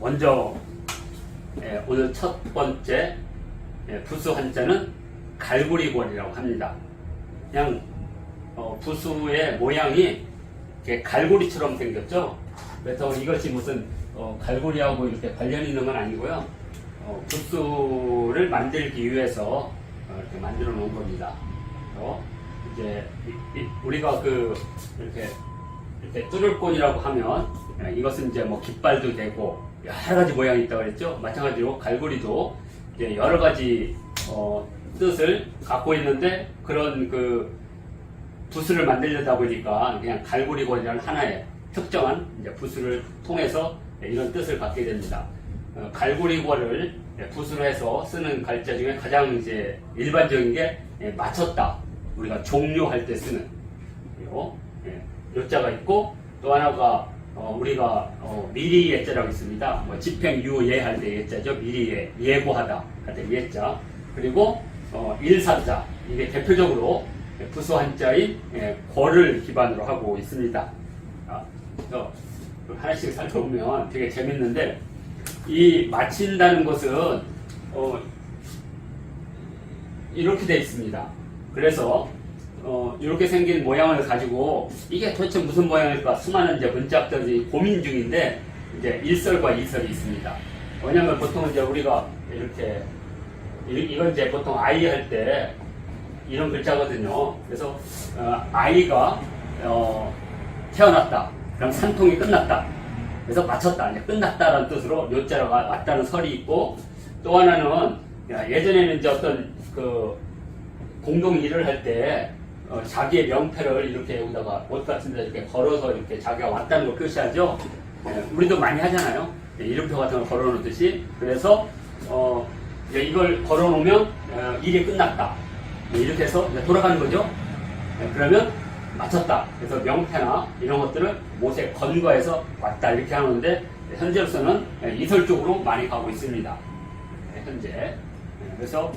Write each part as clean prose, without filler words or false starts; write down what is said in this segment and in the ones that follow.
먼저 오늘 첫 번째 부수 한자는 갈고리골이라고 합니다. 그냥 부수의 모양이 이렇게 갈고리처럼 생겼죠. 그래서 이것이 무슨 갈고리하고 이렇게 관련 있는 건 아니고요. 부수를 만들기 위해서 이렇게 만들어 놓은 겁니다. 이제 우리가 이렇게 뚫을곤이라고 하면 이것은 이제 뭐 깃발도 되고 여러 가지 모양이 있다고 그랬죠. 마찬가지로 갈고리도 이제 여러 가지 뜻을 갖고 있는데 그런 부수를 만들려다 보니까 그냥 갈고리골이라는 하나의 특정한 이제 부수를 통해서 이런 뜻을 갖게 됩니다. 갈고리골을 부수로 해서 쓰는 갈자 중에 가장 이제 일반적인 게 맞췄다. 우리가 종료할 때 쓰는 요자가 있고, 또 하나가 우리가 미리 예자라고 있습니다. 뭐 집행유예 할 때 예자죠. 미리 예고하다 할 때 예자. 그리고 일사자, 이게 대표적으로 부수 한자인 골을 기반으로 하고 있습니다. 그래서 하나씩 살펴보면 되게 재밌는데, 이 마친다는 것은 이렇게 되어 있습니다. 그래서 이렇게 생긴 모양을 가지고 이게 도대체 무슨 모양일까 수많은 이제 문자학자들이 고민 중인데, 이제 일설과 이설이 있습니다. 왜냐하면 보통 이제 우리가 이렇게 이건 이제 보통 아이 할 때 이런 글자거든요. 그래서 아이가 태어났다. 그럼 산통이 끝났다. 그래서 마쳤다. 이제 끝났다라는 뜻으로 요자가 왔다는 설이 있고, 또 하나는 예전에는 이제 어떤 공동 일을 할 때 자기의 명패를 이렇게 여기다가 옷 같은 데 이렇게 걸어서 이렇게 자기가 왔다는 걸 표시하죠. 우리도 많이 하잖아요. 이름표 같은 걸 걸어 놓듯이. 그래서 이걸 걸어 놓으면 일이 끝났다. 이렇게 해서 돌아가는 거죠. 그러면 마쳤다. 그래서 명패나 이런 것들을 못에 건거해서 왔다 이렇게 하는데, 현재로서는 이설적으로 많이 가고 있습니다. 현재. 그래서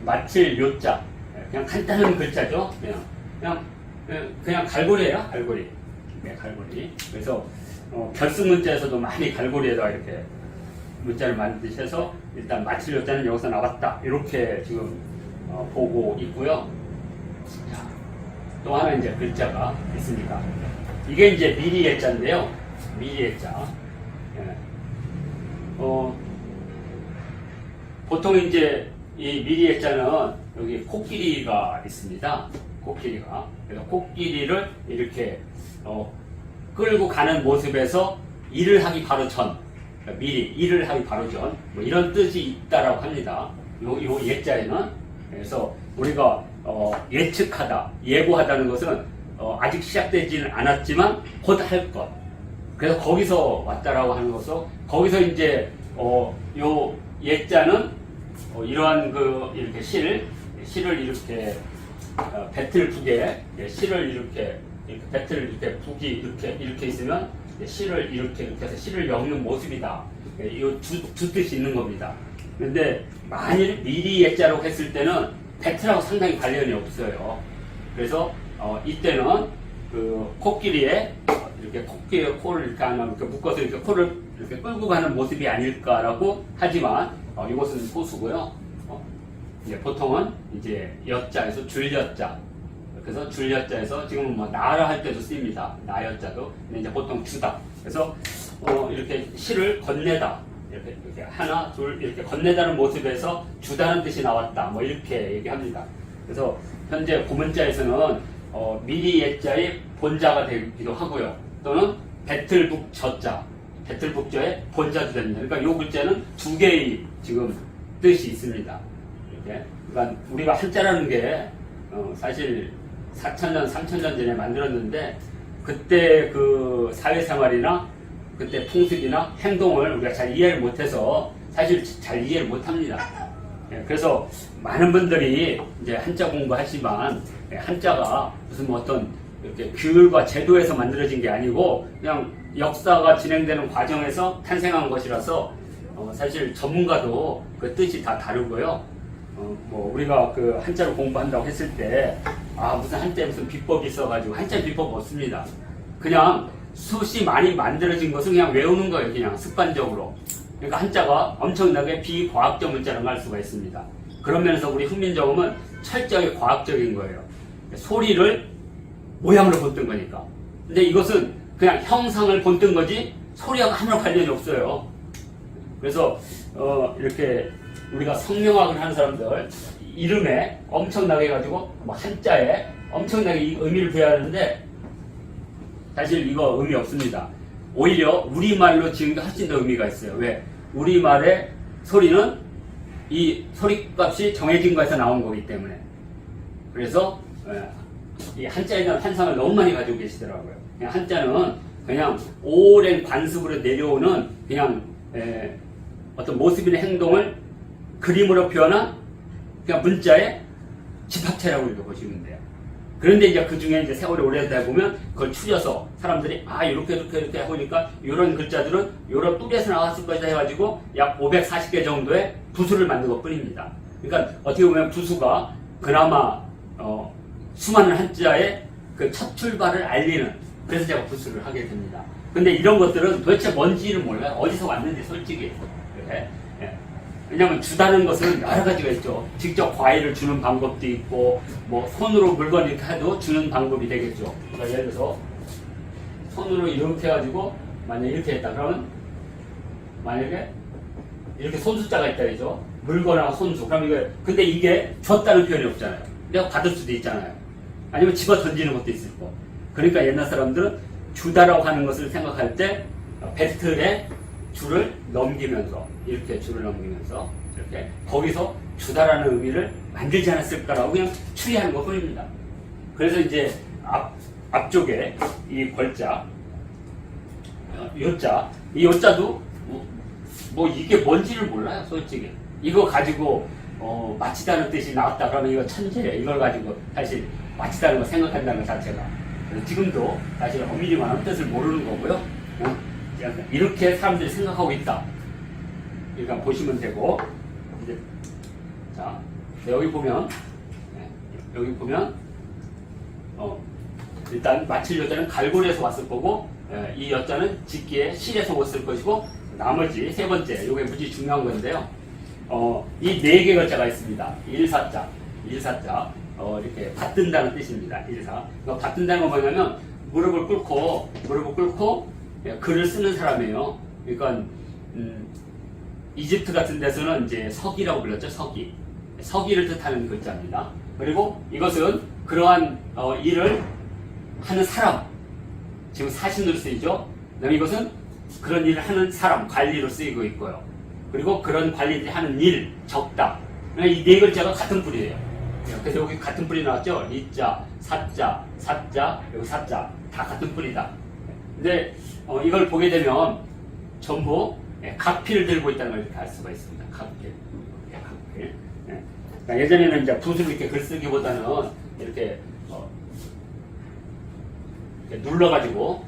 마칠 요자, 그냥 간단한 글자죠. 그냥 갈고리예요. 갈고리. 갈고리. 그래서 결승 문자에서도 많이 갈고리에다가 이렇게 문자를 만드셔서 일단 마칠 요자는 여기서 나왔다. 이렇게 지금 보고 있고요. 자, 또 하나 이제 글자가 있습니다. 이게 이제 미리 예자인데요. 미리 예자. 보통 이제 이 미리 예자는 여기 코끼리가 있습니다. 코끼리가. 그래서 코끼리를 이렇게 끌고 가는 모습에서 일을 하기 바로 전, 미리 일을 하기 바로 전, 뭐 이런 뜻이 있다라고 합니다. 요 예자에는. 그래서 우리가 예측하다, 예고하다는 것은 아직 시작되지는 않았지만 곧 할 것. 그래서 거기서 왔다라고 하는 것으로, 거기서 이제 요 예자는 이러한 이렇게 실을 이렇게 배틀북에 실을 이렇게 배틀 이렇게 북이 이렇게 있으면 실을 이렇게 해서 실을 엮는 모습이다. 이 두 뜻이 있는 겁니다. 그런데 만일 미리 예자라고 했을 때는 배틀하고 상당히 관련이 없어요. 그래서 이때는 코끼리에 이렇게 코끼리의 코를 이렇게 하나 이렇게 묶어서 이렇게 코를 이렇게 끌고 가는 모습이 아닐까라고 하지만 이것은 소수고요. 이제 보통은 이제 여자에서 줄여자. 그래서 줄여자에서 지금은 뭐 나라 할 때도 쓰입니다. 나여자도. 근데 이제 보통 주다. 그래서 이렇게 실을 건네다. 이렇게 하나, 둘 이렇게 건네다는 모습에서 주다는 뜻이 나왔다. 뭐 이렇게 얘기합니다. 그래서 현재 고문자에서는 미리 예자의 본자가 되기도 하고요. 또는 배틀북 저자, 배틀북저의 본자도 됩니다. 그러니까 이 글자는 두 개의 지금 뜻이 있습니다. 이렇게. 그러니까 우리가 한자라는 게 사실 4,000년, 3,000년 전에 만들었는데, 그때 사회생활이나 그때 풍습이나 행동을 우리가 잘 이해를 못해서 사실 잘 이해를 못합니다. 그래서 많은 분들이 이제 한자 공부하시지만 한자가 무슨 뭐 어떤 이렇게 규율과 제도에서 만들어진 게 아니고 그냥 역사가 진행되는 과정에서 탄생한 것이라서 사실 전문가도 그 뜻이 다 다르고요. 뭐 우리가 한자를 공부한다고 했을 때 무슨 한자에 무슨 비법이 있어가지고, 한자 비법 없습니다. 그냥 숱이 많이 만들어진 것은 그냥 외우는 거예요. 그냥 습관적으로. 그러니까 한자가 엄청나게 비과학적 문자라는 걸 알 수가 있습니다. 그런 면에서 우리 훈민정음은 철저하게 과학적인 거예요. 소리를 모양으로 본뜬 거니까. 근데 이것은 그냥 형상을 본뜬 거지 소리하고 아무런 관련이 없어요. 그래서 이렇게 우리가 성명학을 하는 사람들 이름에 엄청나게 해가지고 뭐 한자에 엄청나게 이 의미를 부여하는데 사실 이거 의미 없습니다. 오히려 우리말로 지은 게 훨씬 더 의미가 있어요. 왜? 우리말의 소리는 이 소리값이 정해진 거에서 나온 거기 때문에. 그래서 이 한자에 대한 환상을 너무 많이 가지고 계시더라고요. 그냥 한자는 그냥 오랜 관습으로 내려오는 그냥 어떤 모습이나 행동을 그림으로 표현한 그냥 문자의 집합체라고 이렇게 보시면 돼요. 그런데 이제 그 중에 이제 세월이 오래되다 보면 그걸 추려서 사람들이 이렇게 해보니까 이런 글자들은 이런 뚜레에서 나왔을 것이다 해가지고 약 540개 정도의 부수를 만든 것 뿐입니다. 그러니까 어떻게 보면 부수가 그나마 수많은 한자의 그 첫 출발을 알리는, 그래서 제가 부수를 하게 됩니다. 근데 이런 것들은 도대체 뭔지를 몰라요. 어디서 왔는지 솔직히. 그래? 왜냐하면 주다는 것은 여러 가지가 있죠. 직접 과일을 주는 방법도 있고, 뭐 손으로 물건 이렇게 해도 주는 방법이 되겠죠. 그러니까 예를 들어서 손으로 이렇게 해가지고 만약에 이렇게 했다 그러면 만약에 이렇게 손수자가 있다 그죠. 물건하고 손수. 그럼 이거 근데 이게 줬다는 표현이 없잖아요. 내가 받을 수도 있잖아요. 아니면 집어 던지는 것도 있을 거. 그러니까 옛날 사람들은 주다라고 하는 것을 생각할 때 배틀에 줄을 넘기면서 이렇게 줄을 넘기면서 이렇게 거기서 주다라는 의미를 만들지 않았을까라고 그냥 추리하는 것 뿐입니다. 그래서 이제 앞쪽에 이 벌자, 요자, 이 요자도 뭐 이게 뭔지를 몰라요, 솔직히. 이거 가지고 마치다는 뜻이 나왔다 그러면 이거 천재, 이걸 가지고 사실 마치다는 거 생각한다는 것 자체가. 그래서 지금도 사실 엄밀히만 뜻을 모르는 거고요. 이렇게 사람들이 생각하고 있다. 그러니까 보시면 되고, 이제 자 여기 보면 일단 마칠 여자는 갈고리에서 왔을 거고, 이 여자는 짓기에 실에서 왔을 것이고, 나머지 세 번째 이게 무지 중요한 건데요. 이 네 개 글자가 있습니다. 일사자 이렇게 받든다는 뜻입니다. 일사. 그러니까 받든다는 건 뭐냐면 무릎을 꿇고 글을 쓰는 사람이에요. 그러니까 이집트 같은 데서는 이제 서기라고 불렀죠. 서기를 뜻하는 글자입니다. 그리고 이것은 그러한 일을 하는 사람, 지금 사신으로 쓰이죠. 그다음에 이것은 그런 일을 하는 사람, 관리로 쓰이고 있고요. 그리고 그런 관리들이 하는 일, 적다. 이 네 글자가 같은 뿌리예요. 그래서 여기 같은 뿌리 나왔죠. 리자, 사자, 여기 사자 다 같은 뿌리다. 근데 이걸 보게 되면 전부 각필을 들고 있다는 걸 이렇게 알 수가 있습니다. 각필. 그러니까 예전에는 이제 붓을 이렇게 글쓰기보다는 이렇게 눌러가지고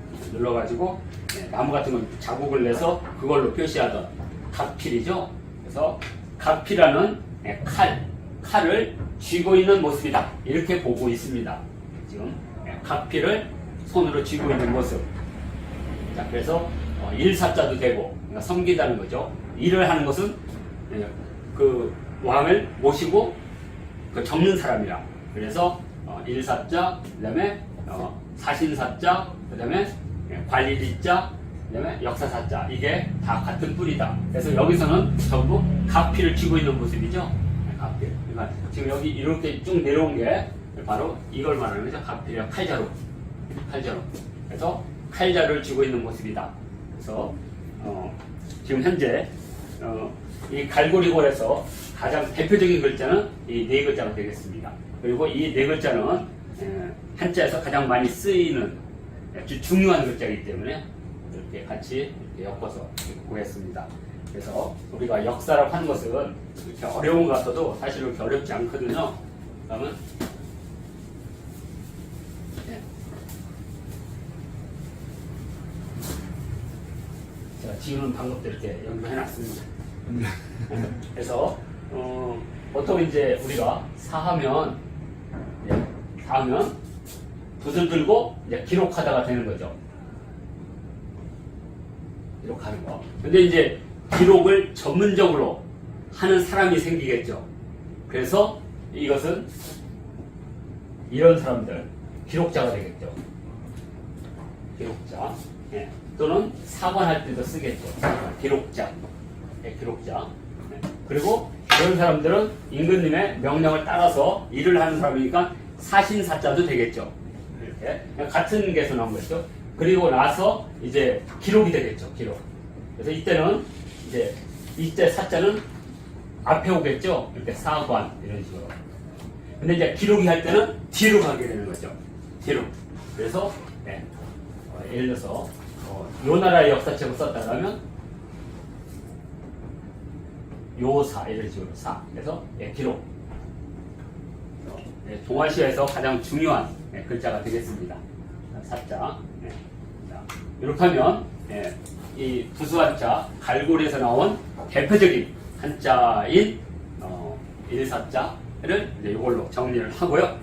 나무 같은 걸 자국을 내서 그걸로 표시하던 각필이죠. 그래서 각필하는 칼을 쥐고 있는 모습이다. 이렇게 보고 있습니다. 지금 각필을 손으로 쥐고 있는 모습. 자, 그래서 일사자도 되고, 그러니까 섬기다는 거죠. 일을 하는 것은 그 왕을 모시고 그 적는 사람이라. 그래서 일사자, 그다음에 사신사자, 그다음에 관리리자, 그다음에 역사사자. 이게 다 같은 뿌리다. 그래서 여기서는 전부 각필을 쥐고 있는 모습이죠. 각필. 그러니까 지금 여기 이렇게 쭉 내려온 게 바로 이걸 말하는 거죠. 각필이야. 칼자루. 그래서 칼자루를 쥐고 있는 모습이다. 그래서 지금 현재 이 갈고리골에서 가장 대표적인 글자는 이 네 글자가 되겠습니다. 그리고 이 네 글자는 한자에서 가장 많이 쓰이는 아주 중요한 글자이기 때문에 이렇게 같이 이렇게 엮어서 구했습니다. 그래서 우리가 역사라고 하는 것은 이렇게 어려운 것 같아도 사실 그렇게 어렵지 않거든요. 그러면 제가 지우는 방법도 이렇게 연구해놨습니다. 그래서 보통 이제 우리가 사하면 붓을 들고 이제 기록하다가 되는 거죠. 기록하는 거. 근데 이제 기록을 전문적으로 하는 사람이 생기겠죠. 그래서 이것은 이런 사람들, 기록자가 되겠죠. 기록자. 예. 또는 사관할 때도 쓰겠죠. 기록자. 예, 기록자. 예. 그리고 이런 사람들은 임금님의 명령을 따라서 일을 하는 사람이니까 사신사자도 되겠죠. 이렇게. 같은 게서 나온 거죠. 그리고 나서 이제 기록이 되겠죠. 기록. 그래서 이때는 이때 사자는 앞에 오겠죠. 이렇게 사관 이런 식으로. 근데 이제 기록이 할 때는 뒤로 가게 되는 거죠. 뒤로. 그래서 예를 들어서 요 나라의 역사책을 썼다 그러면 요사 이런 식으로 사. 그래서 기록. 동아시아에서 가장 중요한 글자가 되겠습니다. 사자. 자, 이렇게 하면 이 부수한자 갈고리에서 나온 대표적인 한자인 일사자를 이걸로 정리를 하고요.